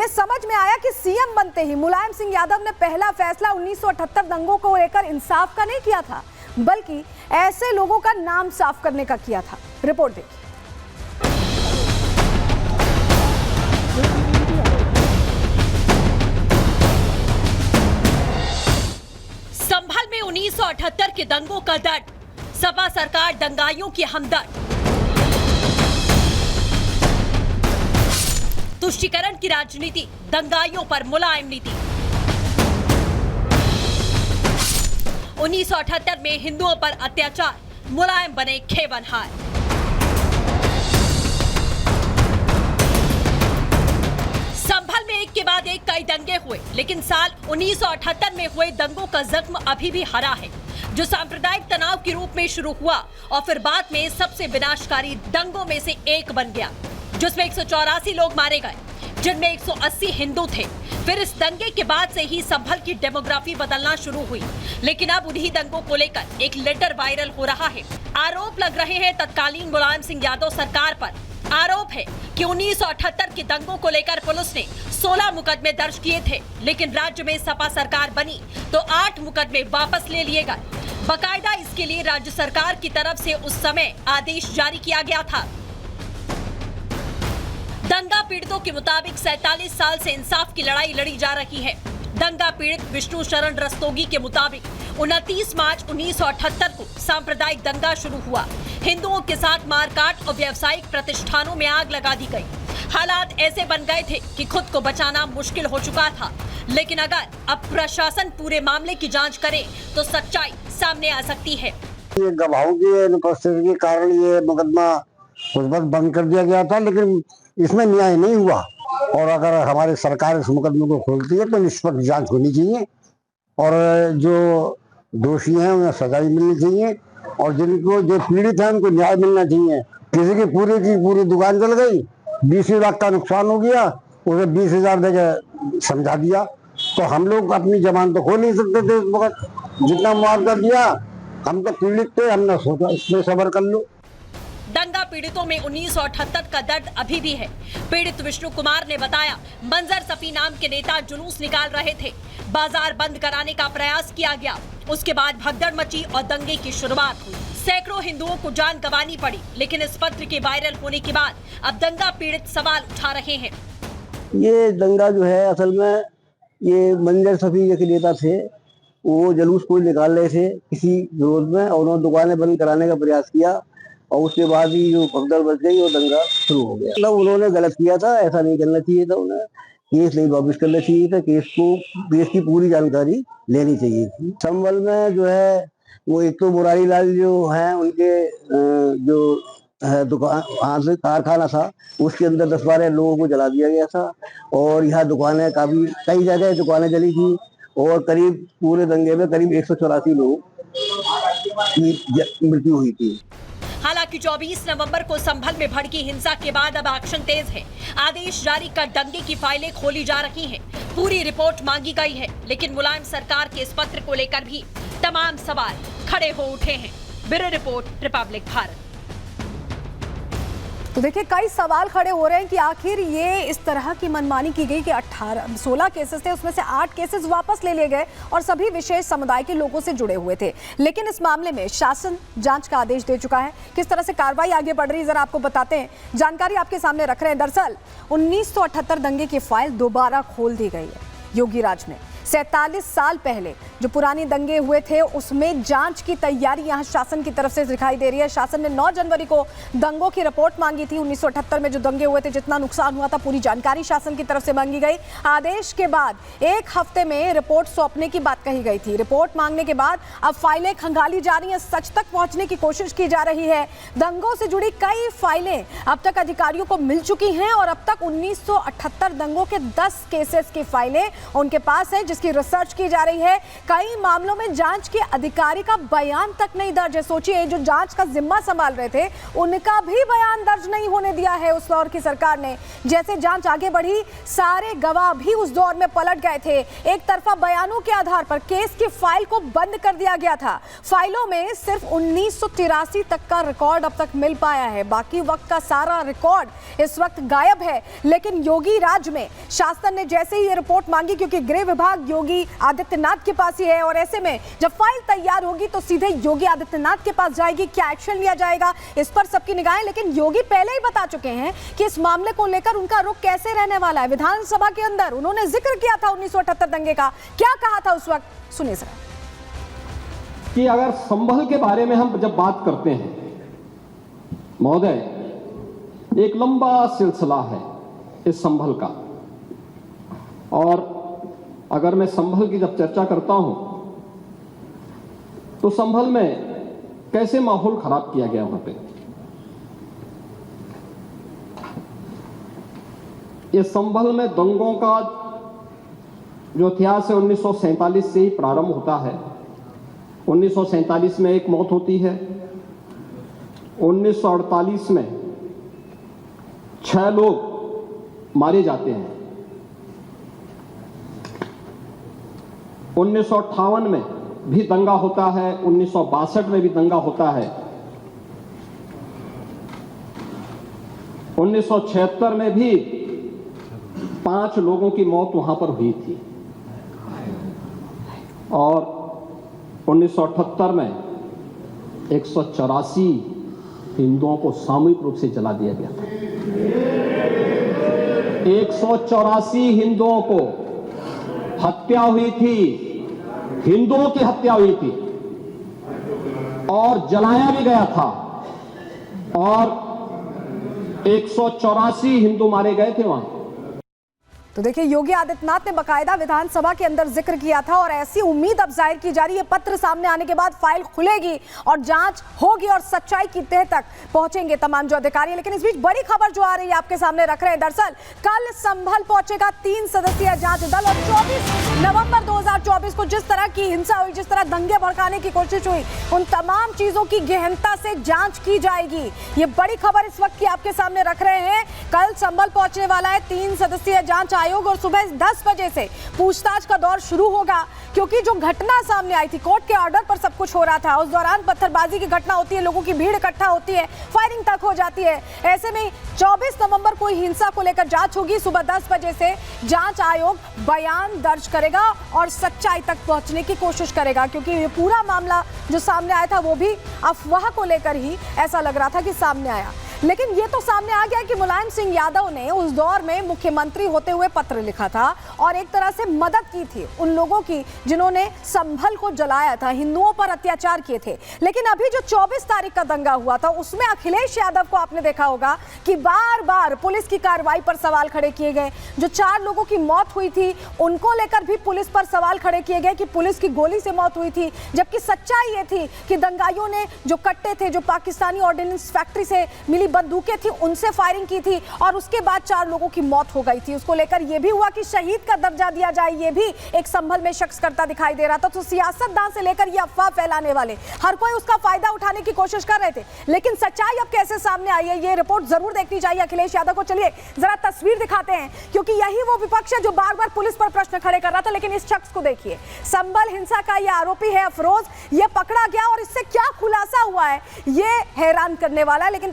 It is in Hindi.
ये समझ में आया कि सीएम बनते ही मुलायम सिंह यादव ने पहला फैसला 1978 दंगों को लेकर इंसाफ का नहीं किया था, बल्कि ऐसे लोगों का नाम साफ करने का किया था। रिपोर्ट देखिए। संभल में 1978 के दंगों का दर्द, सपा सरकार दंगाइयों की हमदर्द। तुष्टीकरण की राजनीति, दंगाइयों पर मुलायम नीति। 1978 में हिंदुओं पर अत्याचार, मुलायम बने खेवनहार। संभल में एक के बाद एक कई दंगे हुए, लेकिन साल 1978 में हुए दंगों का जख्म अभी भी हरा है, जो सांप्रदायिक तनाव के रूप में शुरू हुआ और फिर बाद में सबसे विनाशकारी दंगों में से एक बन गया, जिसमें 184 लोग मारे गए, जिनमें 180 हिंदू थे। फिर इस दंगे के बाद से ही संभल की डेमोग्राफी बदलना शुरू हुई, लेकिन अब उन्हीं दंगों को लेकर एक लेटर वायरल हो रहा है। आरोप लग रहे हैं तत्कालीन मुलायम सिंह यादव सरकार पर। आरोप है कि 1978 के दंगों को लेकर पुलिस ने 16 मुकदमे दर्ज किए थे, लेकिन राज्य में सपा सरकार बनी तो 8 मुकदमे वापस ले लिए गए। बकायदा इसके लिए राज्य सरकार की तरफ से उस समय आदेश जारी किया गया था। दंगा पीड़ितों के मुताबिक 47 साल से इंसाफ की लड़ाई लड़ी जा रही है। दंगा पीड़ित विष्णु शरण रस्तोगी के मुताबिक 29 मार्च 1978 को सांप्रदायिक दंगा शुरू हुआ। हिंदुओं के साथ मारकाट और व्यावसायिक प्रतिष्ठानों में आग लगा दी गई। हालात ऐसे बन गए थे कि खुद को बचाना मुश्किल हो चुका था, लेकिन अगर अब प्रशासन पूरे मामले की जांच करे तो सच्चाई सामने आ सकती है। ये गवाहों की अनुपस्थिति के कारण ये मुकदमा उस वक्त बंद कर दिया गया था, लेकिन इसमें न्याय नहीं हुआ। और अगर हमारी सरकार इस मुकदमे को खोलती है तो निष्पक्ष जांच होनी चाहिए और जो दोषी हैं उन्हें सजा भी मिलनी चाहिए और जिनको जो पीड़ित हैं उनको न्याय मिलना चाहिए। किसी की पूरी दुकान जल गई, 20 लाख का नुकसान हो गया, उसे 20,000 देकर समझा दिया, तो हम लोग अपनी जबान तो खोल नहीं सकते थे उस वक्त। जितना मुआवजा दिया, हम तो पीड़ित थे, हमने सोचा इसमें सब्र कर लो। दंगा पीड़ितों में 1978 का दर्द अभी भी है। पीड़ित विष्णु कुमार ने बताया, मंजर सफी नाम के नेता जुलूस निकाल रहे थे, बाजार बंद कराने का प्रयास किया गया। उसके बाद भगदड़ मची और दंगे की शुरुआत हुई। सैकड़ों हिंदुओं को जान गंवानी पड़ी, लेकिन इस पत्र के वायरल होने के बाद अब दंगा पीड़ित सवाल उठा रहे हैं। ये दंगा जो है असल में ये मंजर सफी के नेता थे, वो जुलूस कोई निकाल रहे थे किसी विरोध में और उन्होंने दुकानें बंद कराने का प्रयास किया और उसके बाद ही जो भगदड़ बच गई और दंगा शुरू हो गया। मतलब उन्होंने गलत किया था, ऐसा नहीं करना चाहिए था, उन्हें केस नहीं वापिस करना चाहिए था, केस की पूरी जानकारी लेनी चाहिए थी। संभल में जो है वो एक तो मुरारी लाल जो है उनके जो दुकान कारखाना था उसके अंदर 10-12 लोगों को जला दिया गया था और यहाँ दुकानें काफी कई जगह दुकानें जली थी और करीब पूरे दंगे में करीब 184 लोग की मृत्यु हुई थी। हालांकि 24 नवंबर को संभल में भड़की हिंसा के बाद अब एक्शन तेज है। आदेश जारी कर दंगे की फाइलें खोली जा रही हैं, पूरी रिपोर्ट मांगी गई है, लेकिन मुलायम सरकार के इस पत्र को लेकर भी तमाम सवाल खड़े हो उठे हैं। Bureau report, Republic Bharat. तो देखिए, कई सवाल खड़े हो रहे हैं कि आखिर ये इस तरह की मनमानी की गई कि 16 केसेस थे, उसमें से 8 केसेस वापस ले लिए गए और सभी विशेष समुदाय के लोगों से जुड़े हुए थे। लेकिन इस मामले में शासन जांच का आदेश दे चुका है। किस तरह से कार्रवाई आगे बढ़ रही है, जरा आपको बताते हैं, जानकारी आपके सामने रख रहे हैं। दरअसल 1978 दंगे की फाइल दोबारा खोल दी गई है योगी राज में। 47 साल पहले जो पुराने दंगे हुए थे उसमें जांच की तैयारी यहां शासन की तरफ से दिखाई दे रही है। शासन ने 9 जनवरी को दंगों की रिपोर्ट मांगी थी। 1978 में जो दंगे हुए थे, जितना नुकसान हुआ था, पूरी जानकारी शासन की तरफ से मांगी गई। आदेश के बाद 1 हफ्ते में रिपोर्ट सौंपने की बात कही गई थी। रिपोर्ट मांगने के बाद अब फाइलें खंगाली जा रही हैं, सच तक पहुंचने की कोशिश की जा रही है। दंगों से जुड़ी कई फाइलें अब तक अधिकारियों को मिल चुकी हैं और अब तक 1978 दंगों के 10 केसेस की फाइलें उनके पास है, पुलिस की रिसर्च की जा रही है। कई मामलों में जांच के अधिकारी का बयान तक नहीं दर्ज है। सोचिए, जो जांच का जिम्मा संभाल रहे थे उनका भी बयान दर्ज नहीं होने दिया है उस दौर की सरकार ने। जैसे जांच आगे बढ़ी, सारे गवाह भी उस दौर में पलट गए थे। एक तरफा बयानों के आधार पर केस की फाइल को बंद कर दिया गया था। फाइलों में सिर्फ 1983 तक का रिकॉर्ड अब तक मिल पाया है, बाकी वक्त का सारा रिकॉर्ड इस वक्त गायब है। लेकिन योगी राज में शासन ने जैसे ही ये रिपोर्ट मांगी, क्योंकि गृह विभाग योगी आदित्यनाथ के पास ही है, और ऐसे में जब फाइल तैयार होगी तो सीधे योगी आदित्यनाथ के पास जाएगी। क्या एक्शन लिया जाएगा, इस पर सबकी निगाहें। लेकिन योगी पहले ही बता चुके हैं कि इस मामले को लेकर उनका रुख कैसे रहने वाला है। विधानसभा के अंदर उन्होंने जिक्र किया था 1978 दंगे का। क्या कहा था उस वक्त, सुनिए सर। कि अगर संभल के बारे में हम जब बात करते हैं महोदय, एक लंबा सिलसिला है इस संभल का, और अगर मैं संभल की जब चर्चा करता हूं तो संभल में कैसे माहौल खराब किया गया वहां पे। ये संभल में दंगों का जो इतिहास है 1947 से ही प्रारंभ होता है। 1947 में एक मौत होती है, 1948 में 6 लोग मारे जाते हैं, 1958 में भी दंगा होता है, 1962 में भी दंगा होता है, 1976 में भी 5 लोगों की मौत वहां पर हुई थी, और 1978 में 184 हिंदुओं को सामूहिक रूप से जला दिया गया था। 184 हिंदुओं को हत्या हुई थी, हिंदुओं की हत्या हुई थी, और जलाया भी गया था, और 184 हिंदू मारे गए थे वहां। तो देखिए, योगी आदित्यनाथ ने बकायदा विधानसभा के अंदर जिक्र किया था, और ऐसी उम्मीद अब जाहिर की जा रही है पत्र सामने आने के बाद फाइल खुलेगी और जांच होगी और सच्चाई की तह तक पहुंचेंगे तमाम जो अधिकारी। लेकिन इस बीच बड़ी खबर जो आ रही है आपके सामने रख रहे हैं। दरअसल कल संभल पहुंचेगा 3 सदस्यीय जांच दल, और 24 नवंबर 2024 को जिस तरह की हिंसा हुई, जिस तरह दंगे भड़काने की कोशिश हुई, उन तमाम चीजों की गहनता से जांच की जाएगी। ये बड़ी खबर इस वक्त की आपके सामने रख रहे हैं। कल संभल पहुंचने वाला है 3 सदस्यीय जांच आयोग, और सुबह 10 बजे से पूछताछ का दौर शुरू होगा। क्योंकि जो घटना सामने आई थी, कोर्ट के ऑर्डर पर सब कुछ हो रहा था, उस दौरान पत्थरबाजी की घटना होती है, लोगों की भीड़ इकट्ठा होती है, फायरिंग तक हो जाती है। ऐसे में 24 नवंबर को हिंसा को लेकर जांच होगी। सुबह 10 बजे से जांच आयोग बयान दर्ज करेगा और सच्चाई तक पहुंचने की कोशिश करेगा, क्योंकि ये पूरा मामला जो सामने आया था वो भी अफवाह को लेकर ही ऐसा लग रहा था कि सामने आया। लेकिन ये तो सामने आ गया कि मुलायम सिंह यादव ने उस दौर में मुख्यमंत्री होते हुए पत्र लिखा था और एक तरह से मदद की थी उन लोगों की जिन्होंने संभल को जलाया था, हिंदुओं पर अत्याचार किए थे। लेकिन अभी जो 24 तारीख का दंगा हुआ था, उसमें अखिलेश यादव को आपने देखा होगा कि बार बार पुलिस की कार्रवाई पर सवाल खड़े किए गए। जो 4 लोगों की मौत हुई थी उनको लेकर भी पुलिस पर सवाल खड़े किए गए कि पुलिस की गोली से मौत हुई थी, जबकि सच्चाई ये थी कि दंगाइयों ने जो कट्टे थे, जो पाकिस्तानी ऑर्डिनेंस फैक्ट्री से मिली बंदूकें थी, उनसे फायरिंग की थी, और उसके बाद 4 लोगों की मौत हो गई थी। उसको लेकर यह भी हुआ कि शहीद का दर्जा दिया जाए, ये भी एक संभल में शख्स करता दिखाई दे रहा था। तो सियासतदान से लेकर ये अफवाह फैलाने वाले हर कोई उसका फायदा उठाने की कोशिश कर रहे थे। लेकिन सच्चाई अब कैसे सामने आई है, ये रिपोर्ट जरूर देखनी चाहिए अखिलेश यादव को। चलिए जरा तस्वीर दिखाते हैं, क्योंकि यही वो विपक्ष है जो बार बार पुलिस पर प्रश्न खड़े कर रहा था। लेकिन इस शख्स को देखिए, संभल हिंसा का ये आरोपी है अफरोज, ये पकड़ा गया और इससे क्या खुलासा हुआ है ये हैरान करने वाला है। लेकिन